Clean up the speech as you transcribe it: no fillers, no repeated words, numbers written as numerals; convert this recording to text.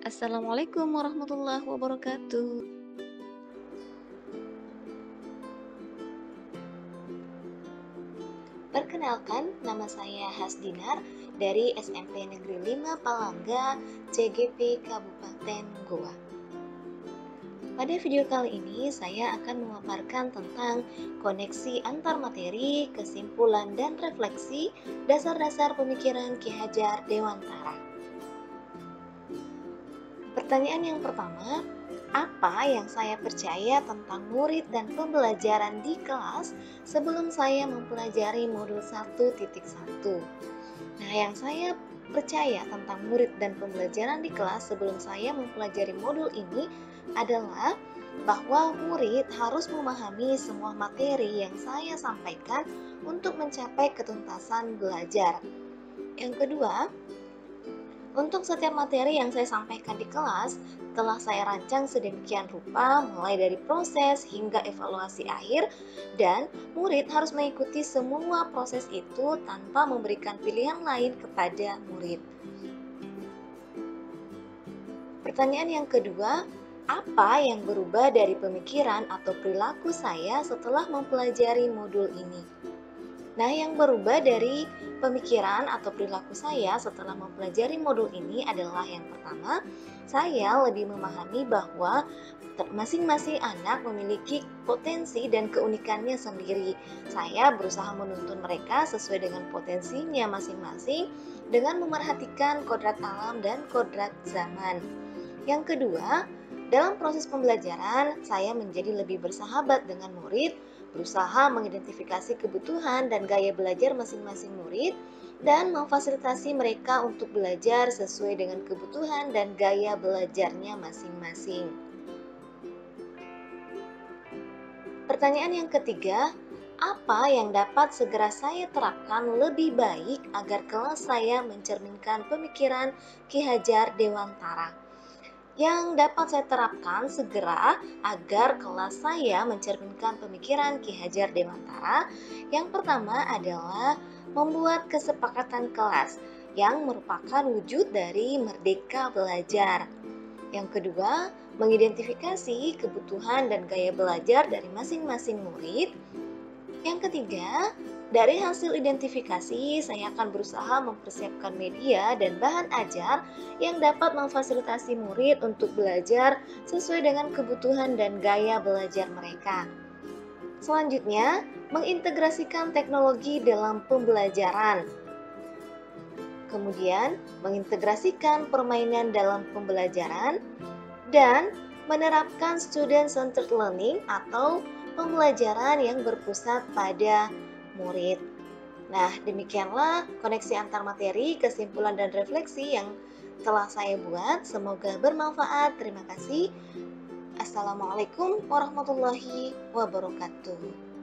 Assalamualaikum warahmatullahi wabarakatuh. Perkenalkan, nama saya Hasdinar dari SMP Negeri 5 Palangga, CGP Kabupaten Goa. Pada video kali ini, saya akan memaparkan tentang koneksi antar materi, kesimpulan, dan refleksi dasar-dasar pemikiran Ki Hajar Dewantara. Pertanyaan yang pertama, apa yang saya percaya tentang murid dan pembelajaran di kelas sebelum saya mempelajari modul 1.1? Nah, yang saya percaya tentang murid dan pembelajaran di kelas sebelum saya mempelajari modul ini adalah bahwa murid harus memahami semua materi yang saya sampaikan untuk mencapai ketuntasan belajar. Yang kedua, untuk setiap materi yang saya sampaikan di kelas, telah saya rancang sedemikian rupa mulai dari proses hingga evaluasi akhir, dan murid harus mengikuti semua proses itu tanpa memberikan pilihan lain kepada murid. Pertanyaan yang kedua, apa yang berubah dari pemikiran atau perilaku saya setelah mempelajari modul ini? Nah, yang berubah dari pemikiran atau perilaku saya setelah mempelajari modul ini adalah yang pertama, saya lebih memahami bahwa masing-masing anak memiliki potensi dan keunikannya sendiri. Saya berusaha menuntun mereka sesuai dengan potensinya masing-masing dengan memerhatikan kodrat alam dan kodrat zaman. Yang kedua, dalam proses pembelajaran, saya menjadi lebih bersahabat dengan murid, berusaha mengidentifikasi kebutuhan dan gaya belajar masing-masing murid, dan memfasilitasi mereka untuk belajar sesuai dengan kebutuhan dan gaya belajarnya masing-masing. Pertanyaan yang ketiga, apa yang dapat segera saya terapkan lebih baik agar kelas saya mencerminkan pemikiran Ki Hajar Dewantara? Yang dapat saya terapkan segera agar kelas saya mencerminkan pemikiran Ki Hajar Dewantara, yang pertama adalah membuat kesepakatan kelas yang merupakan wujud dari merdeka belajar. Yang kedua, mengidentifikasi kebutuhan dan gaya belajar dari masing-masing murid. Yang ketiga, dari hasil identifikasi, saya akan berusaha mempersiapkan media dan bahan ajar yang dapat memfasilitasi murid untuk belajar sesuai dengan kebutuhan dan gaya belajar mereka. Selanjutnya, mengintegrasikan teknologi dalam pembelajaran. Kemudian, mengintegrasikan permainan dalam pembelajaran dan menerapkan student-centered learning atau pembelajaran yang berpusat pada murid. Nah, demikianlah koneksi antar materi, kesimpulan, dan refleksi yang telah saya buat. Semoga bermanfaat. Terima kasih. Assalamualaikum warahmatullahi wabarakatuh.